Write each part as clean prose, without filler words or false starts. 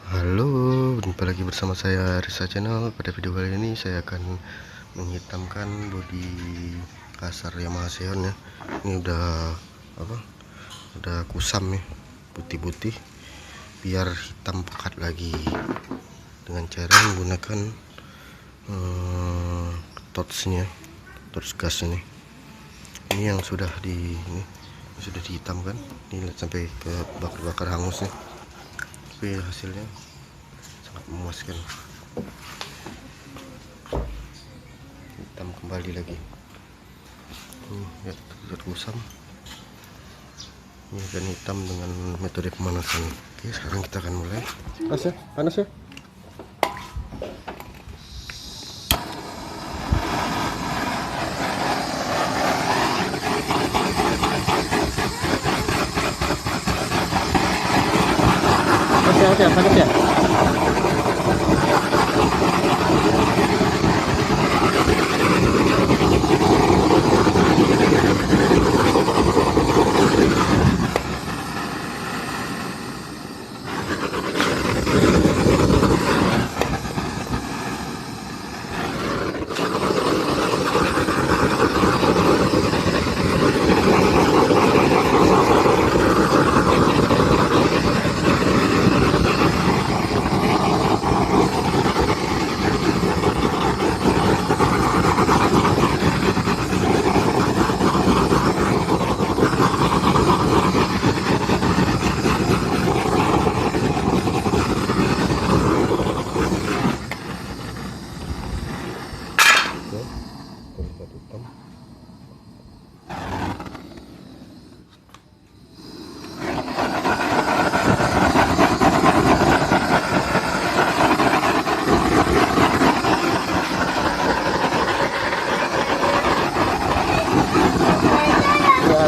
Halo, jumpa lagi bersama saya Risa Channel. Pada video kali ini saya akan menghitamkan bodi kasar Yamaha Xeon ya. Ini udah Udah kusam nih, putih-putih, biar hitam pekat lagi dengan cara menggunakan torch gas ini. Ini yang sudah dihitamkan. Ini lihat sampai ke bakar hangus nih. Tapi hasilnya sangat memuaskan. Hitam kembali lagi. Lihat kusam. Ini akan hitam dengan metode pemanasan. Oke, sekarang kita akan mulai. Panas ya. Panas ya.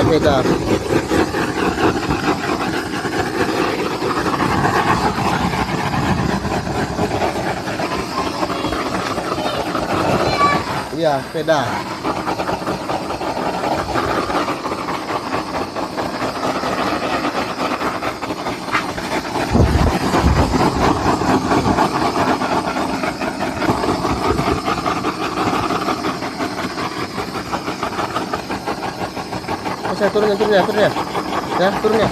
Beda. Iya, beda. Turun ya. Ya, turun ya.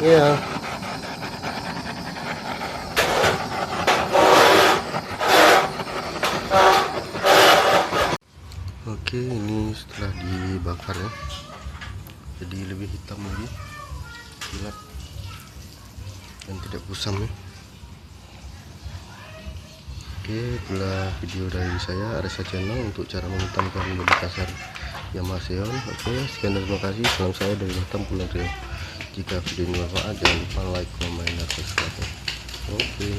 Iya. Oke, ini setelah dibakar ya, jadi lebih hitam lagi, gelap dan tidak kusam ya. Oke, itulah video dari saya Arisa Channel untuk cara menghitamkan bodi kasar Yamaha Xeon. Oke, sekian dan terima kasih. Salam saya dari Batam, Pulau Riau. Jika video ini bermanfaat, jangan lupa like, comment, dan subscribe. Oke.